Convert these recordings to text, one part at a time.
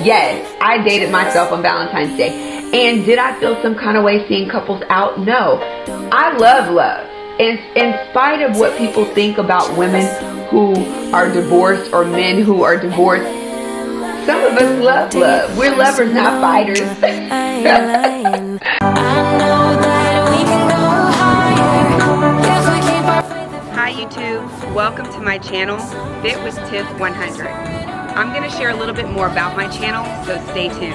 Yes, I dated myself on Valentine's Day. And did I feel some kind of way seeing couples out? No. I love love. And in spite of what people think about women who are divorced or men who are divorced, some of us love love. We're lovers, not fighters. Hi YouTube, welcome to my channel, Fit with Tiff 100. I'm going to share a little bit more about my channel, so stay tuned.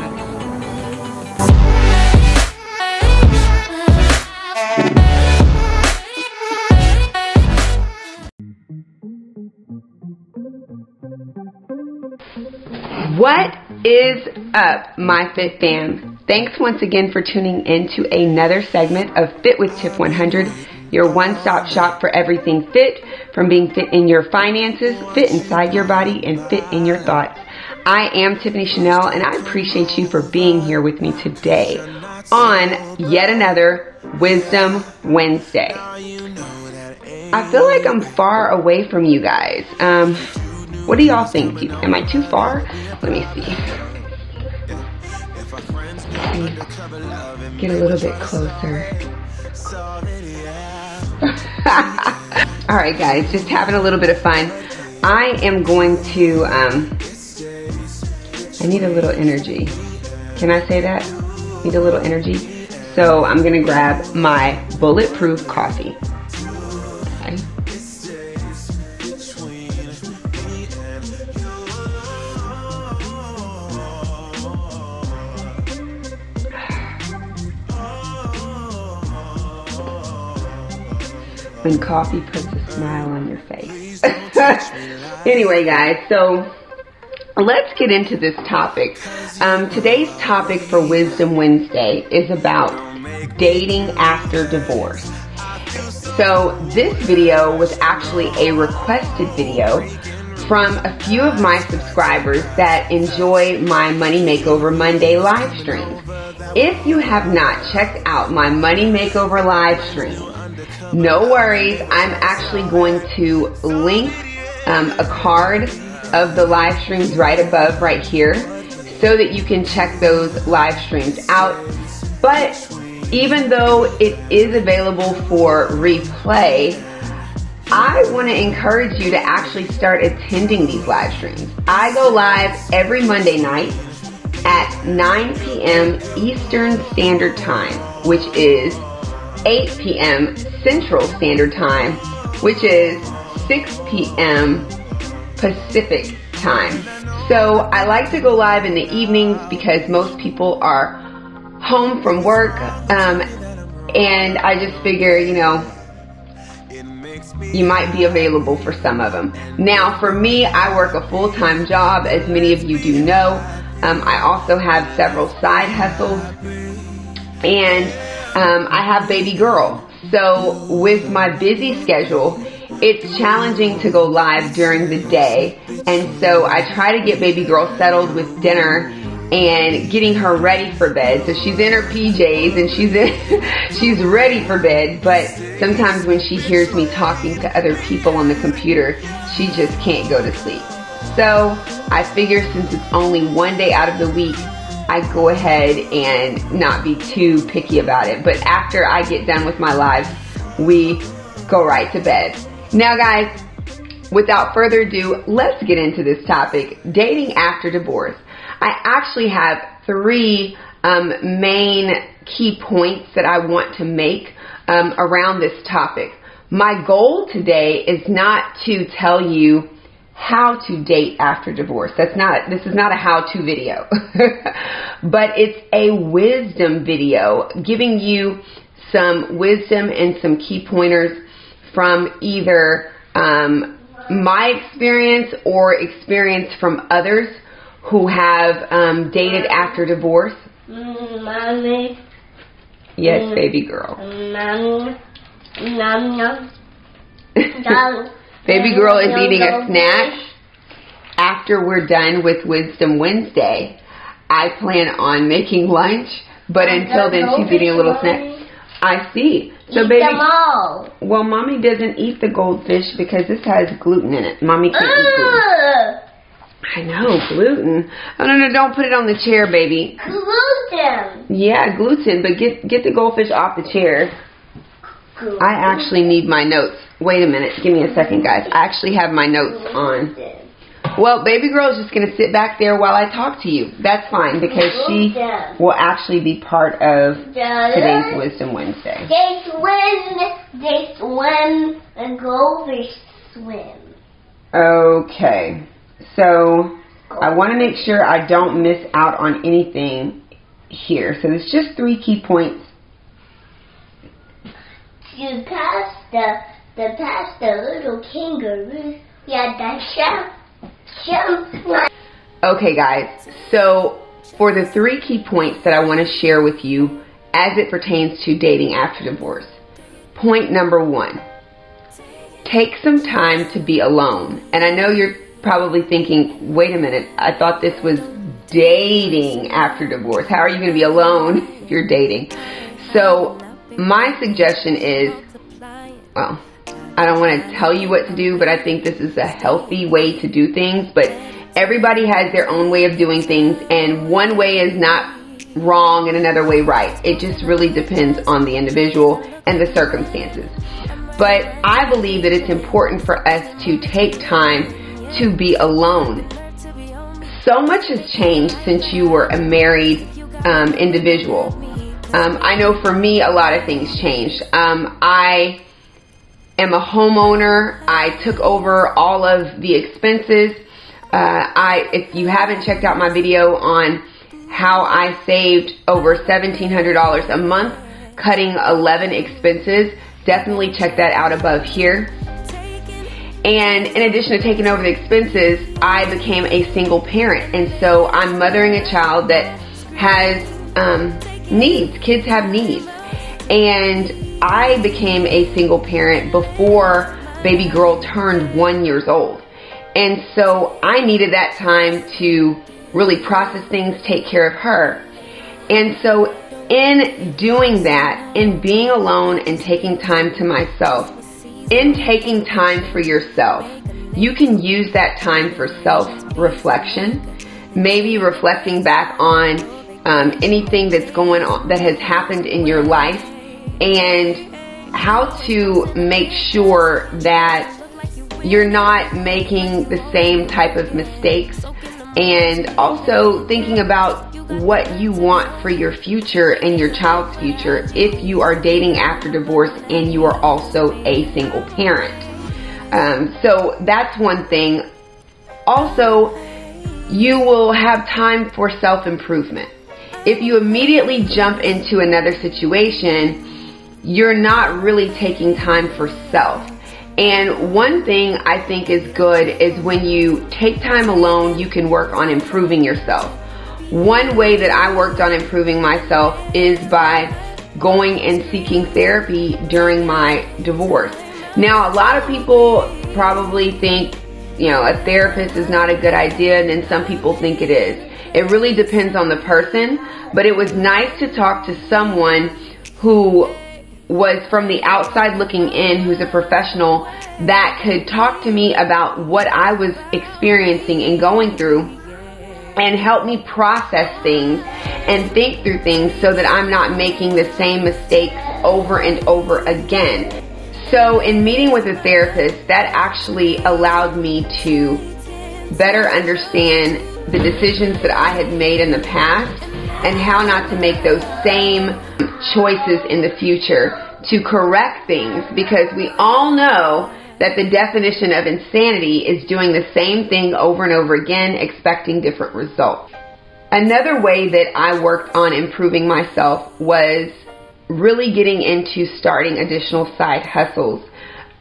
What is up, my Fit fam? Thanks once again for tuning in to another segment of Fit with Tiff 100, your one-stop shop for everything fit, from being fit in your finances, fit inside your body, and fit in your thoughts. I am Tiffany Chanell, and I appreciate you for being here with me today on yet another Wisdom Wednesday. I feel like I'm far away from you guys. What do y'all think? Am I too far? Let me see. Get a little bit closer. Alright guys, just having a little bit of fun. I am going to, I need a little energy. Can I say that? Need a little energy? So I'm going to grab my bulletproof coffee. Okay. When coffee puts a smile on your face. Anyway guys, so let's get into this topic. Today's topic for Wisdom Wednesday is about dating after divorce. So this video was actually a requested video from a few of my subscribers that enjoy my Money Makeover Monday live streams. If you have not checked out my Money Makeover live stream, no worries, I'm actually going to link a card of the live streams right above right here so that you can check those live streams out. But even though it is available for replay, I want to encourage you to actually start attending these live streams. I go live every Monday night at 9 p.m. Eastern Standard Time, which is 8 p.m. Central Standard Time, which is 6 p.m. Pacific Time. So I like to go live in the evenings because most people are home from work, and I just figure, you know, you might be available for some of them. Now for me, I work a full-time job, as many of you do know. I also have several side hustles, and I have baby girl. So with my busy schedule, it's challenging to go live during the day. And so I try to get baby girl settled with dinner and getting her ready for bed. So she's in her PJs and she's ready for bed. But sometimes when she hears me talking to other people on the computer, she just can't go to sleep. So I figure since it's only one day out of the week, I go ahead and not be too picky about it. But after I get done with my lives, we go right to bed. Now guys, without further ado, let's get into this topic, dating after divorce. I actually have three main key points that I want to make around this topic. My goal today is not to tell you how to date after divorce. This is not a how-to video, but it's a wisdom video giving you some wisdom and some key pointers from either my experience or experience from others who have dated after divorce. Mommy. Yes, baby girl. Mommy. Baby girl is eating a snack. After we're done with Wisdom Wednesday, I plan on making lunch, but until then she's eating a little snack. I see. So baby, well, mommy doesn't eat the goldfish because this has gluten in it. Mommy can't eat gluten. I know, gluten. Oh, no, don't put it on the chair, baby. Gluten. Yeah, gluten, but get the goldfish off the chair. Gluten. I actually need my notes. Wait a minute. Give me a second, guys. I actually have my notes on. Well, baby girl is just going to sit back there while I talk to you. That's fine, because she will actually be part of today's Wisdom Wednesday. They swim, and goldfish swim. Okay. So, I want to make sure I don't miss out on anything here. So, there's just 3 key points. You passed the little kangaroo. Yeah, that jump. Okay, guys. So, for the 3 key points that I want to share with you as it pertains to dating after divorce. Point number 1. Take some time to be alone. And I know you're probably thinking, wait a minute, I thought this was dating after divorce. How are you going to be alone if you're dating? So, my suggestion is, well, I don't want to tell you what to do, but I think this is a healthy way to do things. But everybody has their own way of doing things, and one way is not wrong and another way right. It just really depends on the individual and the circumstances. But I believe that it's important for us to take time to be alone. So much has changed since you were a married individual. I know for me, a lot of things changed. I am a homeowner. I took over all of the expenses. If you haven't checked out my video on how I saved over $1,700 a month, cutting 11 expenses, definitely check that out above here. And in addition to taking over the expenses, I became a single parent. And so I'm mothering a child that has needs. Kids have needs. And I became a single parent before baby girl turned 1 year old. And so I needed that time to really process things, take care of her. And so in doing that, in being alone and taking time to myself, in taking time for yourself, you can use that time for self-reflection, maybe reflecting back on anything that's going on, that has happened in your life, and how to make sure that you're not making the same type of mistakes, and also thinking about what you want for your future and your child's future if you are dating after divorce and you are also a single parent. So that's one thing. Also, you will have time for self-improvement. If you immediately jump into another situation, you're not really taking time for self. And one thing I think is good is when you take time alone, you can work on improving yourself. One way that I worked on improving myself is by going and seeking therapy during my divorce. Now, a lot of people probably think, a therapist is not a good idea, and then some people think it is. It really depends on the person, but it was nice to talk to someone who was from the outside looking in, who's a professional, that could talk to me about what I was experiencing and going through, and help me process things and think through things so that I'm not making the same mistakes over and over again. So in meeting with a therapist, that actually allowed me to better understand the decisions that I had made in the past and how not to make those same choices in the future, to correct things, because we all know that the definition of insanity is doing the same thing over and over again, expecting different results. Another way that I worked on improving myself was really getting into starting additional side hustles.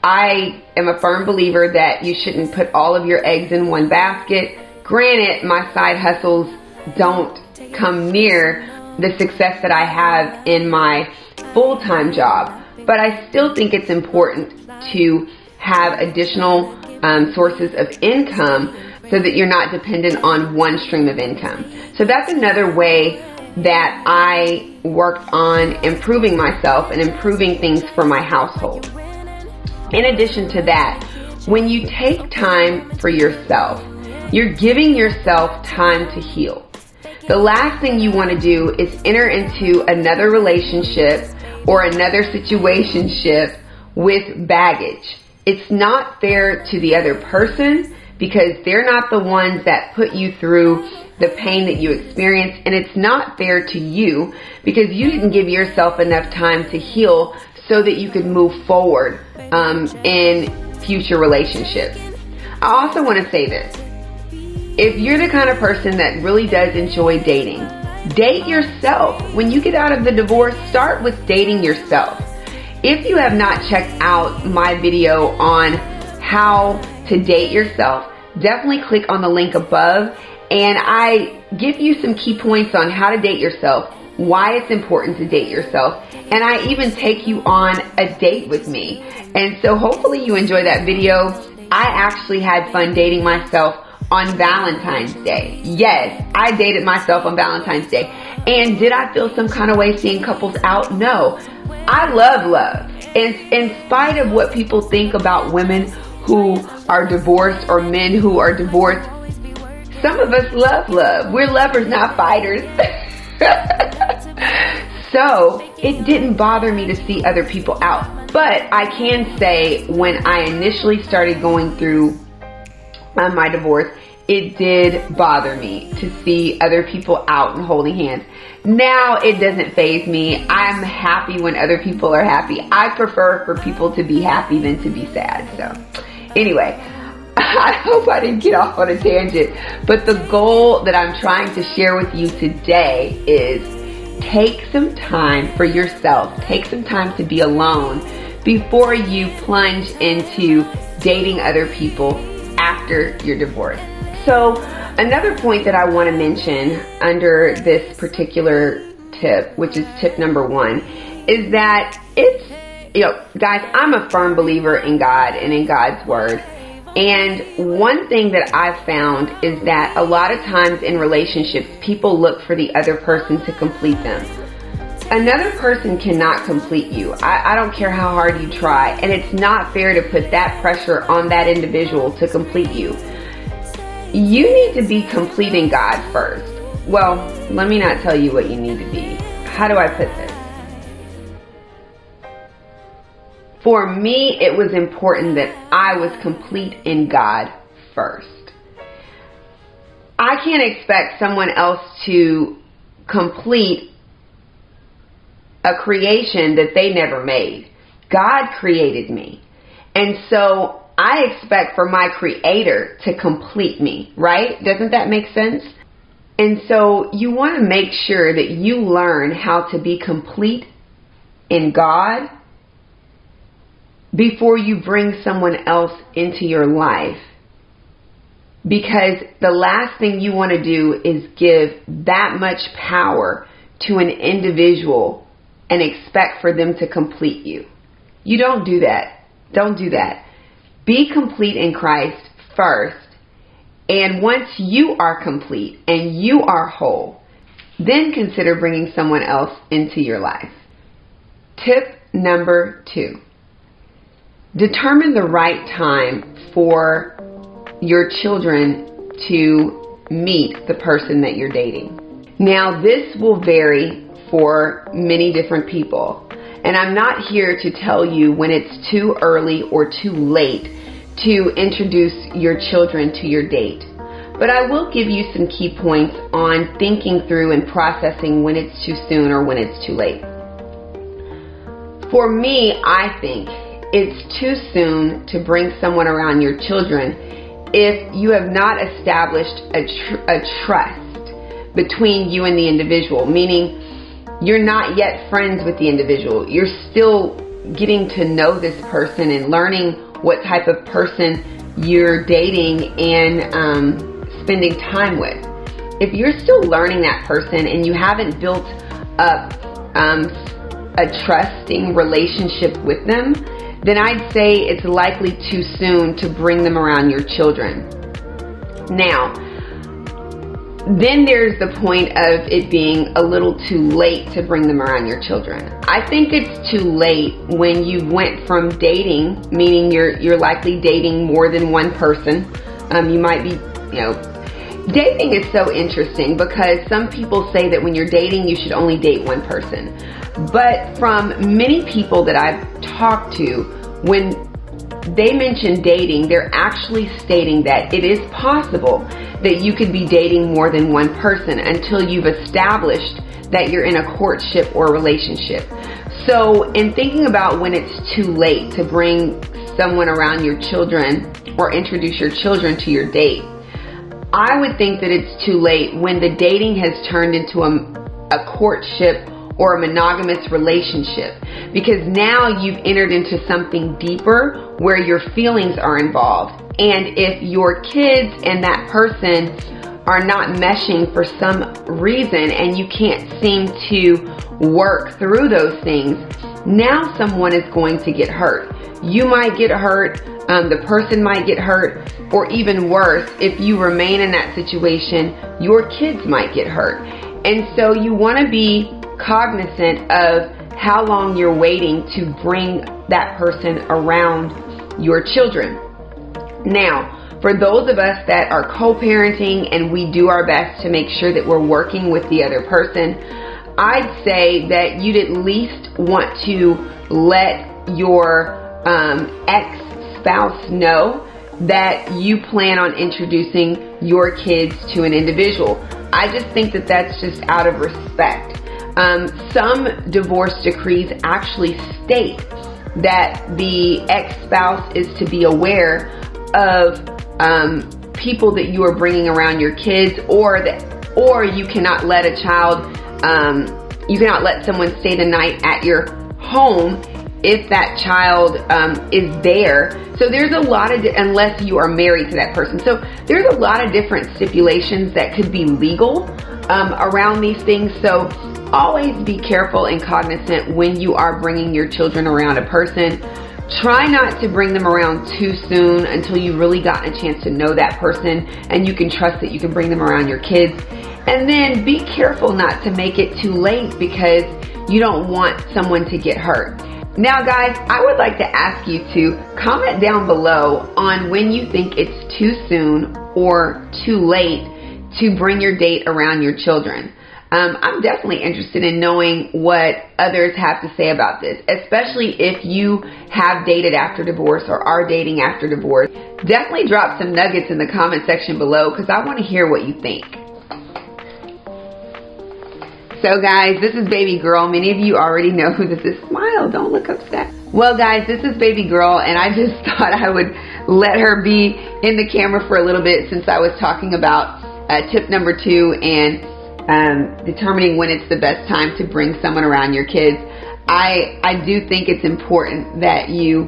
I am a firm believer that you shouldn't put all of your eggs in one basket. Granted, my side hustles don't come near the success that I have in my full-time job, but I still think it's important to have additional sources of income so that you're not dependent on one stream of income. So that's another way that I worked on improving myself and improving things for my household. In addition to that, when you take time for yourself, You're giving yourself time to heal. The last thing you want to do is enter into another relationship or another situationship with baggage. It's not fair to the other person because they're not the ones that put you through the pain that you experience, and it's not fair to you because you didn't give yourself enough time to heal so that you could move forward in future relationships. I also want to say this. If you're the kind of person that really does enjoy dating, date yourself. When you get out of the divorce, start with dating yourself. If you have not checked out my video on how to date yourself, definitely click on the link above, and I give you some key points on how to date yourself, why it's important to date yourself, and I even take you on a date with me. And so hopefully you enjoy that video. I actually had fun dating myself on Valentine's Day. Yes, I dated myself on Valentine's Day. And did I feel some kind of way seeing couples out? No. I love love. And in spite of what people think about women who are divorced or men who are divorced, some of us love love. We're lovers, not fighters. So it didn't bother me to see other people out. But I can say when I initially started going through my divorce, it did bother me to see other people out and holding hands. Now it doesn't faze me. I'm happy when other people are happy. I prefer for people to be happy than to be sad. So anyway, I hope I didn't get off on a tangent, but the goal that I'm trying to share with you today is take some time for yourself. Take some time to be alone before you plunge into dating other people after your divorce. So another point that I want to mention under this particular tip, which is tip number 1, is that it's, guys, I'm a firm believer in God and in God's word. And one thing that I've found is that a lot of times in relationships, people look for the other person to complete them. Another person cannot complete you. I don't care how hard you try, and it's not fair to put that pressure on that individual to complete you. You need to be complete in God first. Well, let me not tell you what you need to be. How do I put this? For me, it was important that I was complete in God first. I can't expect someone else to complete a creation that they never made. God created me. And so I expect for my creator to complete me, right? Doesn't that make sense? And so you want to make sure that you learn how to be complete in God before you bring someone else into your life. Because the last thing you want to do is give that much power to an individual and expect for them to complete you. You don't do that. Don't do that. Be complete in Christ first. And once you are complete and you are whole, then consider bringing someone else into your life. Tip number 2. Determine the right time for your children to meet the person that you're dating. Now, this will vary for many different people. And I'm not here to tell you when it's too early or too late to introduce your children to your date. But I will give you some key points on thinking through and processing when it's too soon or when it's too late. For me, I think it's too soon to bring someone around your children if you have not established a trust between you and the individual, meaning you're not yet friends with the individual. You're still getting to know this person and learning what type of person you're dating and spending time with. If you're still learning that person and you haven't built up a trusting relationship with them, then I'd say it's likely too soon to bring them around your children. Now, then there's the point of it being a little too late to bring them around your children. I think it's too late when you went from dating, meaning you're likely dating more than one person. You might be dating is so interesting because some people say that when you're dating, you should only date one person. But from many people that I've talked to, when they mention dating, they're actually stating that it is possible that you could be dating more than one person until you've established that you're in a courtship or relationship. So in thinking about when it's too late to bring someone around your children or introduce your children to your date, I would think that it's too late when the dating has turned into a courtship or a monogamous relationship, because now you've entered into something deeper where your feelings are involved. And if your kids and that person are not meshing for some reason and you can't seem to work through those things, now someone is going to get hurt. You might get hurt, the person might get hurt, or even worse, if you remain in that situation, your kids might get hurt. And so you want to be cognizant of how long you're waiting to bring that person around your children. Now, for those of us that are co-parenting and we do our best to make sure that we're working with the other person, I'd say that you'd at least want to let your ex-spouse know that you plan on introducing your kids to an individual. I just think that that's just out of respect. Some divorce decrees actually state that the ex-spouse is to be aware of people that you are bringing around your kids, or you cannot let a child, you cannot let someone stay the night at your home if that child is there. So there's a lot of, unless you are married to that person. So there's a lot of different stipulations that could be legal around these things. So always be careful and cognizant when you are bringing your children around a person. Try not to bring them around too soon until you've really gotten a chance to know that person and you can trust that you can bring them around your kids. And then be careful not to make it too late because you don't want someone to get hurt. Now guys, I would like to ask you to comment down below on when you think it's too soon or too late to bring your date around your children. I'm definitely interested in knowing what others have to say about this, especially if you have dated after divorce or are dating after divorce. Definitely drop some nuggets in the comment section below because I want to hear what you think. So guys, this is Baby Girl. Many of you already know who this is. Smile, don't look upset. Well guys, this is Baby Girl, and I just thought I would let her be in the camera for a little bit since I was talking about tip number 2 and determining when it's the best time to bring someone around your kids. I do think it's important that you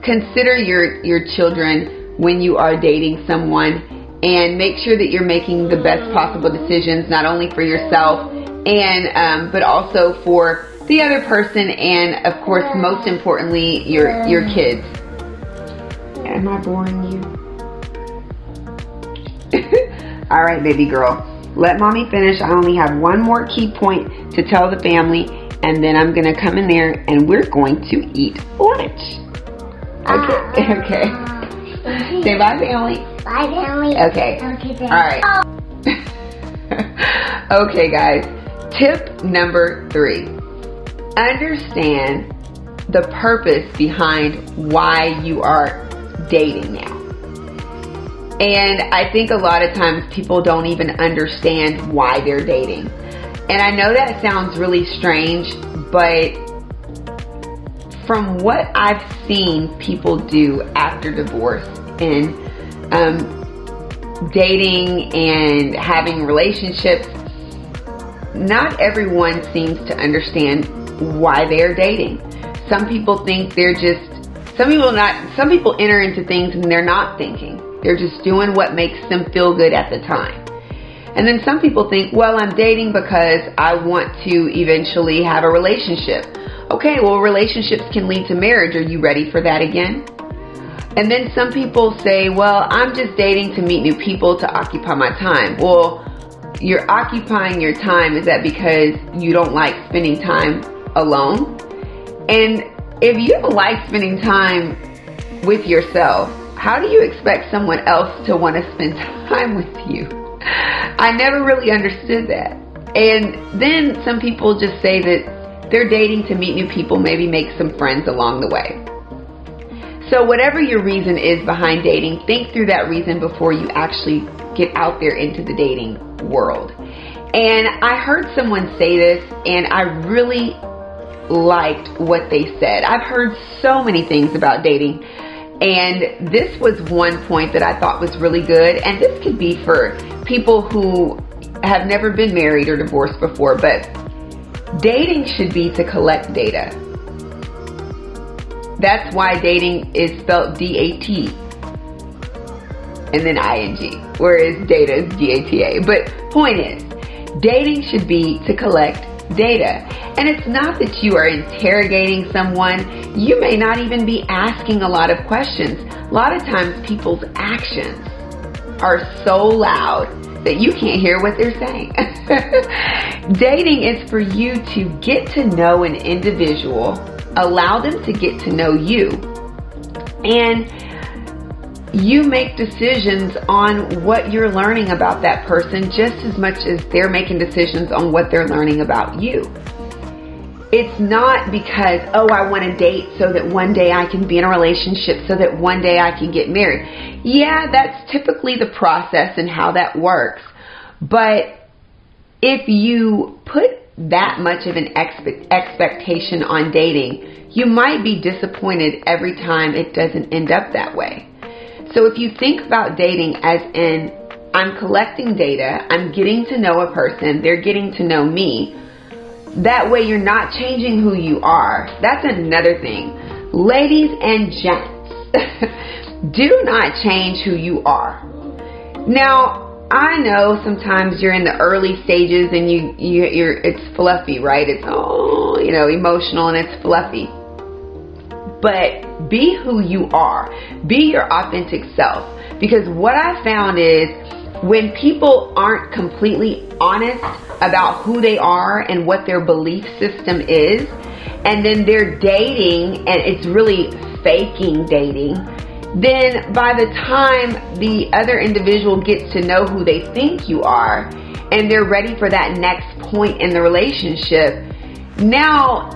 consider your children when you are dating someone, and make sure that you're making the best possible decisions, not only for yourself and but also for the other person, and of course most importantly your kids. Am I boring you? All right, baby girl. Let mommy finish. I only have one more key point to tell the family, and then I'm going to come in there and we're going to eat lunch. Okay. Okay. Say bye, family. Bye, family. Okay. Okay, all right. Okay, guys. Tip number 3. Understand the purpose behind why you are dating now. And I think a lot of times people don't even understand why they're dating. And I know that sounds really strange, but from what I've seen people do after divorce and dating and having relationships, not everyone seems to understand why they're dating. Some people think they're just, some people enter into things and they're not thinking. They're just doing what makes them feel good at the time. And then some people think, well, I'm dating because I want to eventually have a relationship. Okay, well, relationships can lead to marriage. Are you ready for that again? And then some people say, well, I'm just dating to meet new people to occupy my time. Well, you're occupying your time. Is that because you don't like spending time alone? And if you don't like spending time with yourself, how do you expect someone else to want to spend time with you? I never really understood that. And then some people just say that they're dating to meet new people, maybe make some friends along the way. So whatever your reason is behind dating, think through that reason before you actually get out there into the dating world. And I heard someone say this, and I really liked what they said. I've heard so many things about dating, and this was one point that I thought was really good. And this could be for people who have never been married or divorced before, but dating should be to collect data. That's why dating is spelled D-A-T and then I-N-G, whereas data is D-A-T-A. But point is, dating should be to collect data. And it's not that you are interrogating someone. You may not even be asking a lot of questions. A lot of times people's actions are so loud that you can't hear what they're saying. Dating is for you to get to know an individual, allow them to get to know you, and you make decisions on what you're learning about that person just as much as they're making decisions on what they're learning about you. It's not because, oh, I want to date so that one day I can be in a relationship, so that one day I can get married. Yeah, that's typically the process and how that works. But if you put that much of an expectation on dating, you might be disappointed every time it doesn't end up that way. So if you think about dating as in, I'm collecting data, I'm getting to know a person, they're getting to know me, that way you're not changing who you are. That's another thing. Ladies and gents, do not change who you are. Now, I know sometimes you're in the early stages and you're it's fluffy, right? It's all, emotional and it's fluffy. But be who you are. Be your authentic self. Because what I found is when people aren't completely honest about who they are and what their belief system is, and then they're dating and it's really faking dating, then by the time the other individual gets to know who they think you are and they're ready for that next point in the relationship, now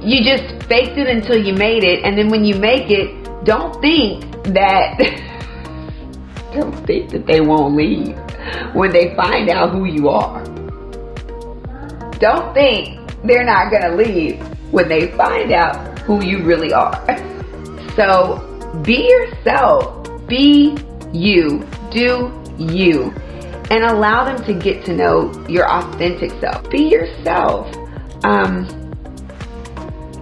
you just faked it until you made it, and then when you make it, don't think that they won't leave when they find out who you are. Don't think they're not gonna leave when they find out who you really are. So be yourself, be you, do you, and allow them to get to know your authentic self. Be yourself.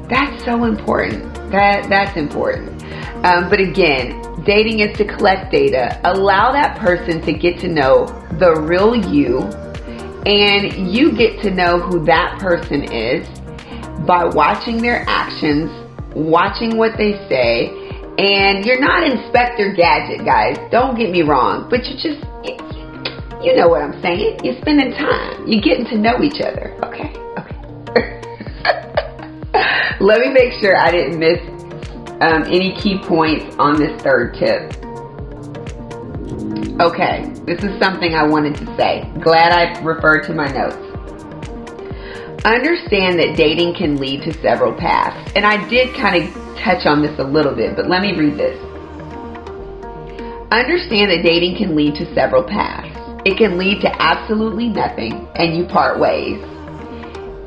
That's so important. That's important. But again, dating is to collect data. Allow that person to get to know the real you, and you get to know who that person is by watching their actions, watching what they say. And you're not Inspector Gadget, guys. Don't get me wrong. But you know what I'm saying. You're spending time. You're getting to know each other. Okay. Let me make sure I didn't miss any key points on this third tip. Okay, this is something I wanted to say. Glad I referred to my notes. Understand that dating can lead to several paths. And I did kind of touch on this a little bit, but let me read this. Understand that dating can lead to several paths. It can lead to absolutely nothing and you part ways.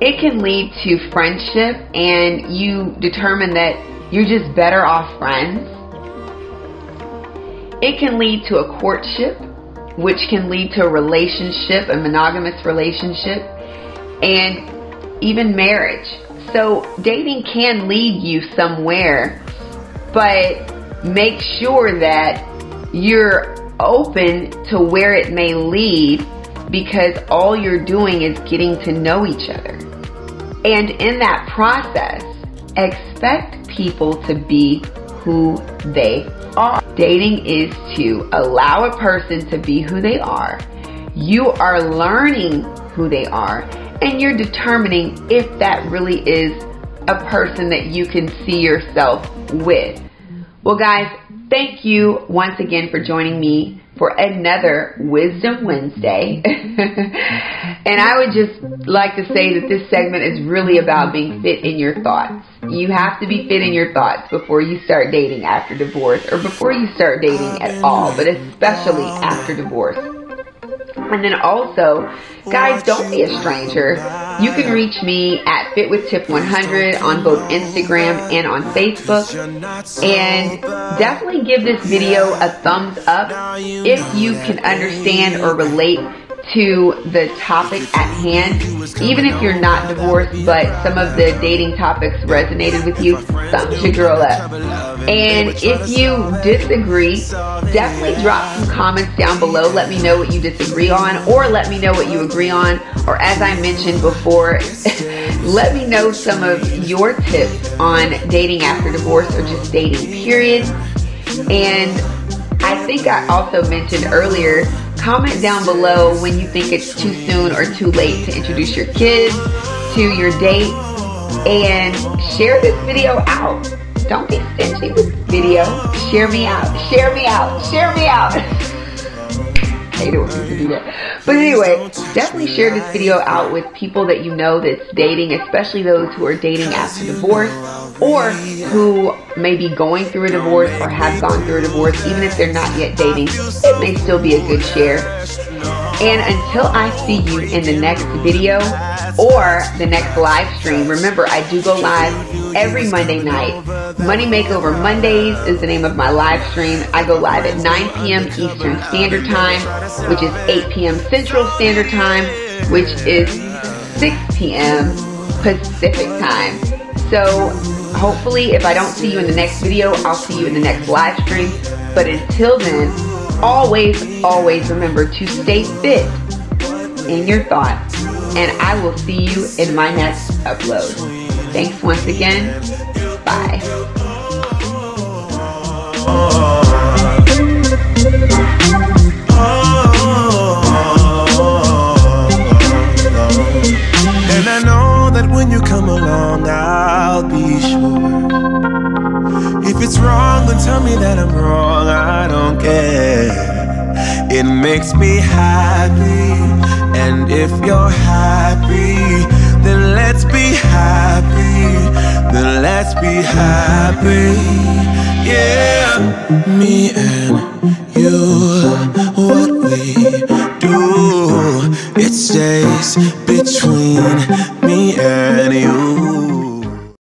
It can lead to friendship and you determine that you're just better off friends. It can lead to a courtship, which can lead to a relationship, a monogamous relationship, and even marriage. So dating can lead you somewhere, but make sure that you're open to where it may lead, because all you're doing is getting to know each other. And in that process, expect people to be who they are. Dating is to allow a person to be who they are. You are learning who they are, and you're determining if that really is a person that you can see yourself with. Well, guys, thank you once again for joining me for another Wisdom Wednesday. And I would just like to say that this segment is really about being fit in your thoughts. You have to be fit in your thoughts before you start dating after divorce, or before you start dating at all, but especially after divorce. And then also, guys, don't be a stranger. You can reach me at FitWithTip100 on both Instagram and on Facebook. And definitely give this video a thumbs up if you can understand or relate to the topic at hand. Even if you're not divorced, but some of the dating topics resonated with you, thumbs your girl up. And if you disagree, definitely drop some comments down below. Let me know what you disagree on, or let me know what you agree on. Or as I mentioned before, let me know some of your tips on dating after divorce, or just dating period. And I think I also mentioned earlier, comment down below when you think it's too soon or too late to introduce your kids to your date, and share this video out. Don't be stingy with this video. Share me out. Share me out. Share me out. I hate it when people do that. But anyway, definitely share this video out with people that you know that's dating, especially those who are dating after divorce, or who may be going through a divorce or have gone through a divorce. Even if they're not yet dating, it may still be a good share. And until I see you in the next video or the next live stream, remember, I do go live every Monday night. Money Makeover Mondays is the name of my live stream. I go live at 9 p.m. Eastern Standard Time, which is 8 p.m. Central Standard Time, which is 6 p.m. Pacific Time. So hopefully, if I don't see you in the next video, I'll see you in the next live stream. But until then, always, always remember to stay fit in your thoughts. And I will see you in my next upload. Thanks once again. Bye. And I know that when you come along, I'll be sure. If it's wrong, then tell me that I'm wrong. I don't care. It makes me happy. And if you're happy, then let's be happy. Then let's be happy. Yeah, me and